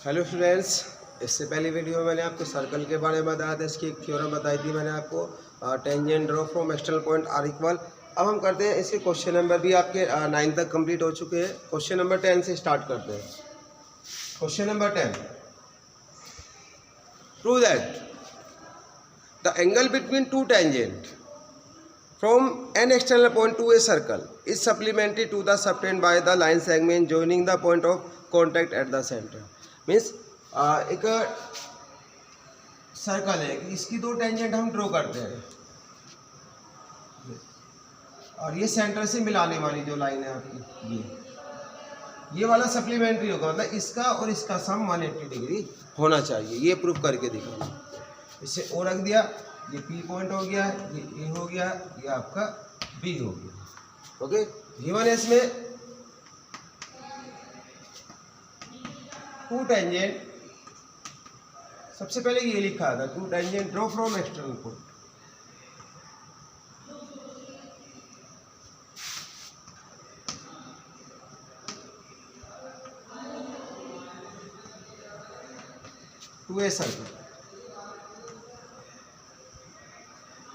Hello students, इससे पहले video में मैंने आपको सर्कल के बारे में बताया था। इसकी एक थ्योरम बताई थी मैंने आपको, tangent draw from external point are equal. अब हम करते हैं इसके क्वेश्चन नंबर भी आपके 9 तक कंप्लीट हो चुके हैं। क्वेश्चन नंबर 10 से स्टार्ट करते हैं। Question number 10, prove that the angle between two tangent from an external point to a circle is supplementary to the subtended by the line segment joining the point of contact at the center. Means एक circle है, इसकी दो tangent हम draw करते हैं और ये centre से मिलाने वाली जो लाइन है आपकी, ये वाला सप्लीमेंट्री होगा, मतलब इसका और इसका सम 180 डिग्री होना चाहिए। ये प्रूफ करके दिखाना। इसे ओ रख दिया, ये P पॉइंट हो गया, ये A हो गया, ये आपका B हो गया। ओके, गिवन इसमें टू टेंजेंट, सबसे पहले ये लिखा था two tangent draw from external point. To a circle,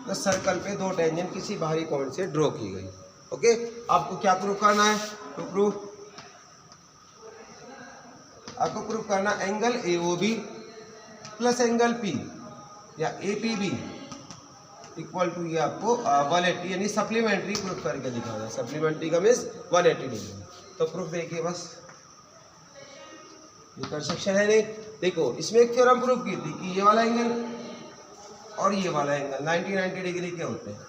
तो सर्कल पे दो टेंजेंट किसी बाहरी पॉइंट से ड्रॉ की गई। ओके, आपको क्या प्रूफ करना है? तो आपको प्रूफ करना angle AOB plus angle P या APB इक्वल टू ये आपको 180, यानी सप्लीमेंट्री प्रूफ करके दिखाना है। सप्लीमेंट्री का मीन्स 180 डिग्री। तो प्रूफ देखिए, बस ये कर सेक्शन है नहीं। देखो, इसमें एक थ्योरम प्रूफ की थी कि ये वाला एंगल और ये वाला एंगल 90 डिग्री के होते हैं।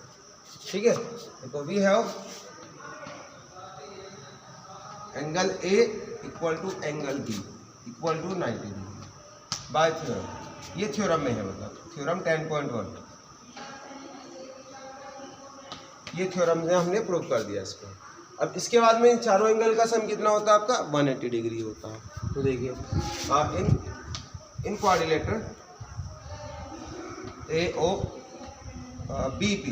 ठीक है, देखो we have angle A equal to angle B equal to 90 degree by theorem. ये थ्योरम में है, मतलब थ्योरम 10.1। ये थ्योरम से हमने प्रूव कर दिया इसको। अब इसके बाद में इन चारों एंगल का सम कितना होता है आपका? 180 डिग्री होता है। तो देखिए in quadrilateral AOBP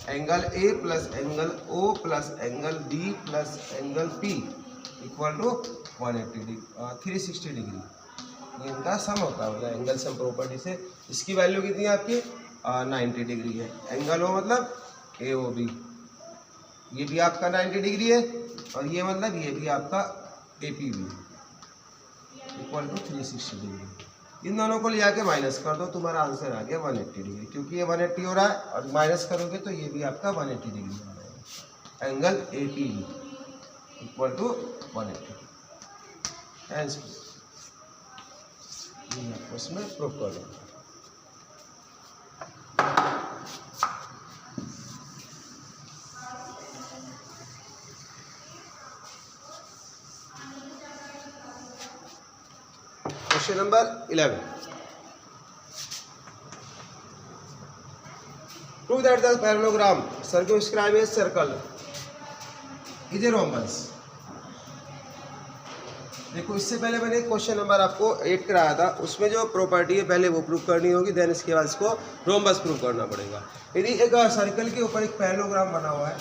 angle A plus angle O plus angle B plus angle P equal to 360 degree. ये इनका सम होता है, मतलब एंगल सम प्रॉपर्टी से। इसकी वैल्यू कितनी है आपकी? 90 डिग्री है। एंगल O मतलब AOB, ये भी आपका 90 डिग्री है, और ये मतलब ये भी आपका APB इक्वल टू 360 डिग्री। इन दोनों को ले आके माइनस कर दो, तुम्हारा आंसर आ गया 180 डिग्री। क्योंकि ये 180 हो रहा है और माइनस करोगे तो ये भी आपका 180 डिग्री आ जाएगा। Angle APB equal to 180। उसमें प्रूफ कर दो। Question number 11, prove that the parallelogram circumscribe a circle is a rhombus। देखो, इससे पहले मैंने क्वेश्चन नंबर आपको 8 कराया था, उसमें जो प्रॉपर्टी है पहले वो प्रूव करनी होगी, देन इसके बाद इसको रोम्बस प्रूव करना पड़ेगा। यदि एक सर्कल के ऊपर एक पैरेललोग्राम बना हुआ है,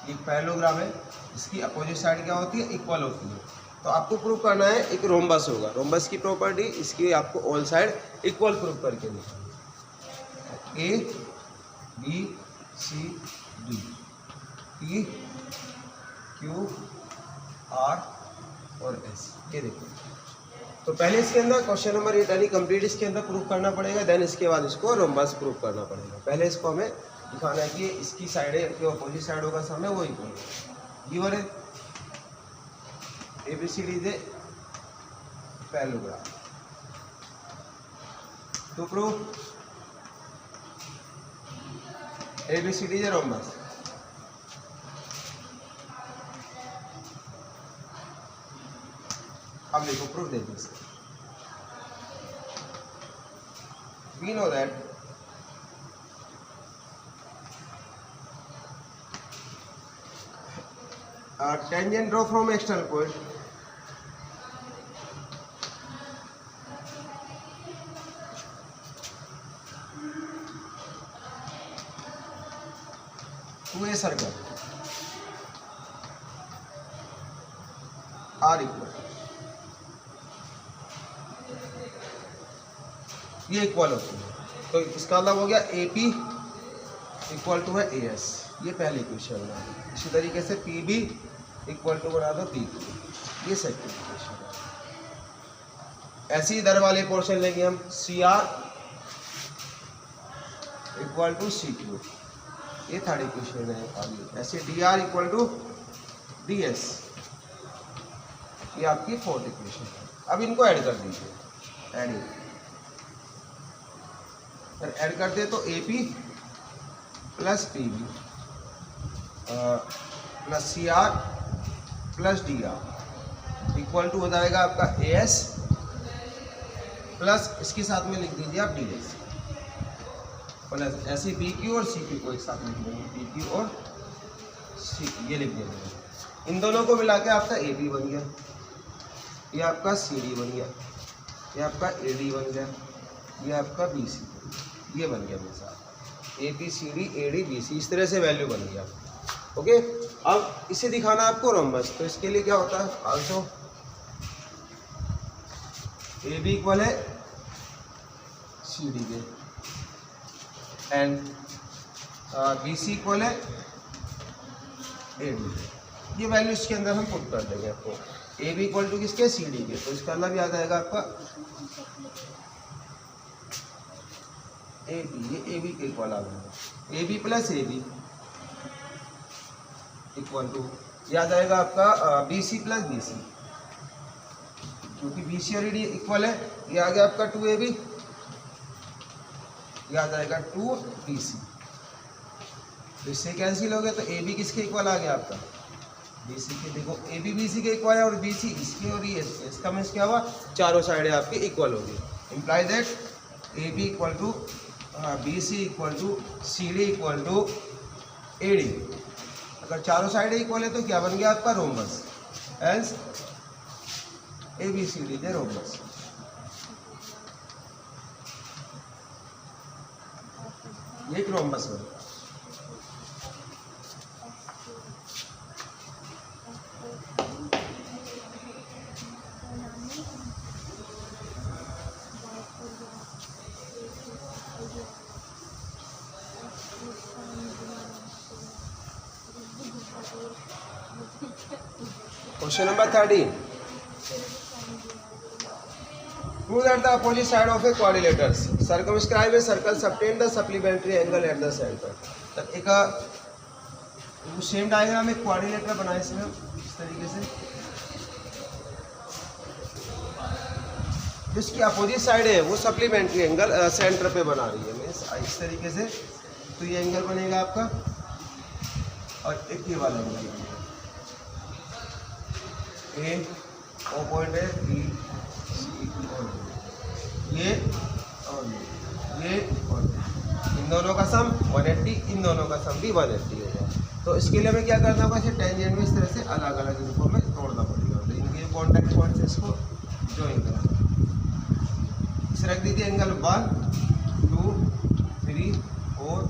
एक पैरेललोग्राम है, इसकी अपोजिट साइड क्या होती है? इक्वल होती है। तो आपको प्रूव करना है एक रोम्बस होगा। रोम्बस की प्रॉपर्टी, इसकी आपको ऑल साइड इक्वल प्रूव करके दिखाना। A B C D P Q R और S, ये देखो। तो पहले इसके अंदर क्वेश्चन नंबर 8 यानी कंप्लीट इसके अंदर प्रूफ करना पड़ेगा, देन इसके बाद इसको रोम्बस प्रूफ करना पड़ेगा। पहले इसको हमें दिखाना है कि इसकी साइड है, जो अपोजिट साइड होगा सामने वो इक्वल है। गिवन है ABCD is a parallelogram। To prove ABCD is a rhombus, अब देखो प्रूफ देखो इसका। We know that tangent draw from external point to a circle R equal ये इक्वल होती है। तो इसका मतलब हो गया ए पी इक्वल टू है ए एस, ये पहली इक्वेशन बना दो। इसी तरीके से पी बी इक्वल टू बना दो पी क्यू, ये सेकंड इक्वेशन है। ऐसे ही इधर वाले पोर्शन लेंगे हम, C R equal to C Q, ये थर्ड इक्वेशन है आगे। ऐसे D R equal to D S, ये आपकी फोर्थ इक्वेशन है। अब इनको ऐड कर दीजिए, ऐड करते हैं तो A P plus P B plus C R plus D R equal to हो जाएगा आपका ए एस प्लस इसके साथ में लिख दीजिए आप डी एस प्लस ऐसे बी क्यू और सी क्यू को एक साथ लिख देंगे, बी क्यू और सी क्यू ये लिख देंगे। इन दोनों को मिला के आपका ए बी बन गया, ये आपका सी डी बन गया, ये आपका ए डी बन गया, ये आपका बी सी, ये बन गया मेरे साथ A B C D A D B C, इस तरह से वैल्यू बन गया। ओके, अब इसे दिखाना आपको रोम्बस, तो इसके लिए क्या होता है, आल्सो ए बी इक्वल है सी डी के एंड बी सी इक्वल है ए डी, ये वैल्यू इसके अंदर हम पुट कर देंगे आपको। ए बी इक्वल टू किसके, सी डी के, तो इसका मतलब याद आएगा आपका ए बी, ये ए बी के इक्वल आ गया, A B plus A B equal to याद आएगा आपका B C plus B C, क्योंकि बी सी और ए डी इक्वल है, ये आ गया आपका 2ab, याद आएगा 2bc, तो इससे कैंसिल हो गया, तो ए बी किसके इक्वल आ गया आपका, बी सी के। देखो ए बी बी सी के इक्वल है और बी सी इसके और ये इसका मीन्स क्या हुआ, चारों साइडें आपकी इक्वल होगी। Imply that A B equal to B C equal to C D equal to A D. अगर चारों साइडें इक्वल है तो क्या बन गया आपका, rhombus, else A B C D दे रोम्बस। ये एक रोम्बस बन गया। Question number 13. Prove that the opposite side of a quadrilateral circumscribe a circle subtend the supplementary angle at the center. तो एक सेम डायग्राम एक क्वाड्रिलेटरल बनाए इसमें इस तरीके से, जिसकी अपोजिट साइड है वो सप्लीमेंट्री एंगल सेंटर पे बना रही है, मीन्स इस तरीके से। तो ये एंगल बनेगा आपका और एक ये वाला एंगल बनेगा, ए ओ पॉइंट है, बी सी और ये और ये और इन दोनों का सम 180, इन दोनों का सम भी 180 होगा। तो इसके लिए हमें क्या करना होगा, इसे टेंजेंट में इस तरह से अलग अलग ग्रुपों में तोड़ना पड़ेगा, तो इनके कॉन्टैक्ट पॉइंट्स इसको ज्वाइन करना। इसे रख दीजिए एंगल 1 2 3 4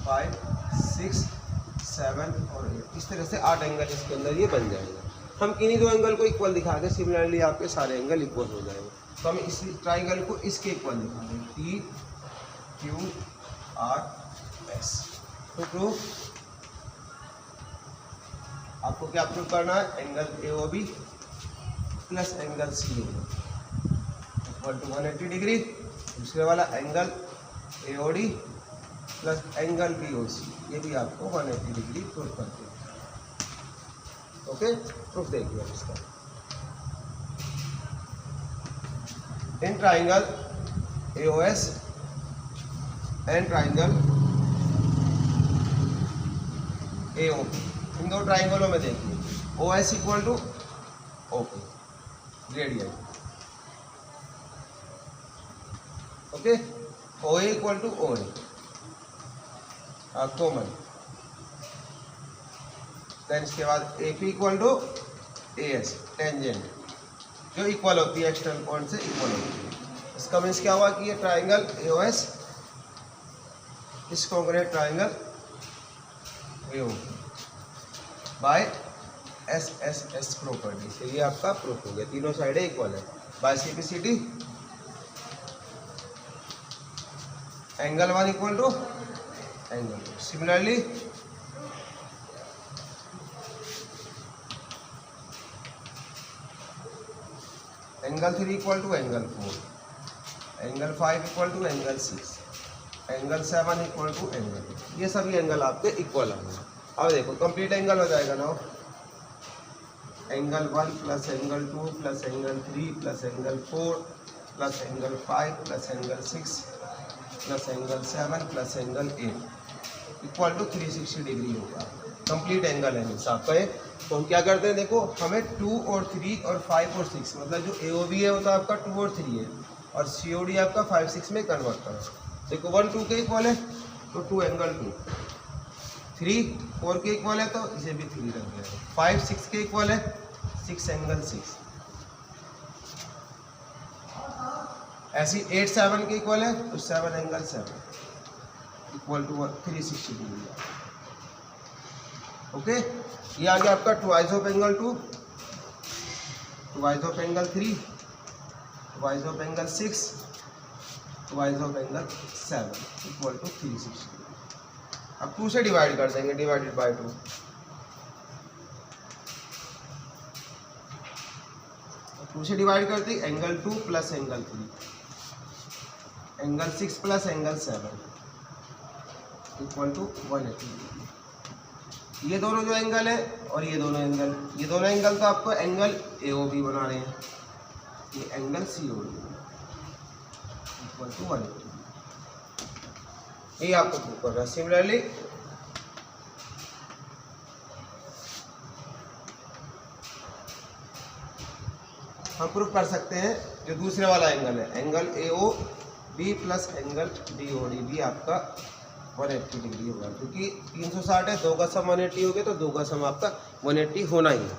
5 6 7 और 8, इस तरह से 8 एंगल इसके अंदर ये बन जाएगा। हम किन्हीं दो एंगल को इक्वल दिखा के सिमिलरली आपके सारे एंगल इक्वल हो जाएंगे। तो हम इस ट्राइंगल को इसके इक्वल दिखाएंगे, टी क्यू आर एस। तो प्रूफ आपको क्या प्रूफ करना है, angle A O B plus angle C O equal to 180 degree, दूसरे वाला angle A O D plus angle B O C, ये भी आपको 180 डिग्री प्रूफ करते हैं। ओके, प्रूफ देखिए इसका। In triangle AOS and triangle AOP, इन दो ट्राइंगलों में देखिए OS equal to OP radian, okay, OA equal to OA common, then इसके बाद A P equal to A S tangent, जो इक्वल होती है एक्सटर्नल पॉइंट से इक्वल होती है। इसका मीन्स क्या हुआ कि ये triangle A O S is congruent triangle A O by S S S property से ये आपका प्रूफ हो गया, तीनों साइडें इक्वल है। By C P C D angle 1 equal to angle 2। Similarly angle 3 equal to angle 4, angle 5 equal to angle 6, angle 7 equal to angle 8। ये सभी एंगल आपके इक्वल आएंगे। अब देखो कंप्लीट एंगल हो जाएगा ना, angle 1 plus angle 2 plus angle 3 plus angle 4 plus angle 5 plus angle 6 plus angle 7 plus angle 8 equal to 360 degree होगा। कंप्लीट एंगल है जैसा आपका ये। तो हम क्या करते हैं, देखो हमें 2 और 3 और 5 और 6, मतलब जो AOB है वो तो आपका 2 और 3 है और COD आपका 5 6 में कन्वर्ट करो। देखो 1 2 के इक्वल है तो 2 एंगल 2, 3 4 के इक्वल है तो इसे भी 3 रख दिया, 5 6 के इक्वल है 6 एंगल 6, ऐसी 8 7 के इक्वल है तो 7 angle 7 equal to 360 degree. Okay, ये आ गया आपका twice of angle 2, twice of angle 3, twice of angle 6, twice of angle 7 equal to 360। अब 2 से डिवाइड कर देंगे, डिवाइडेड बाय 2, टू से डिवाइड करते angle 2 plus angle 3, angle 6 plus angle 7 equal to 180। ये दोनों जो एंगल है और ये दोनों एंगल तो आपको एंगल AOB बना रहे हैं, ये एंगल COD इक्वल टू 180। ये आपको प्रूव कर रहा है। सिमिलरली हम प्रूव कर सकते हैं जो दूसरे वाला एंगल है, angle AOB plus angle DOD भी आपका 180 डिग्री होगा, क्योंकि 360 है, 2 का सम 180 हो गया तो 2 का सम आपका 180 होना ही है।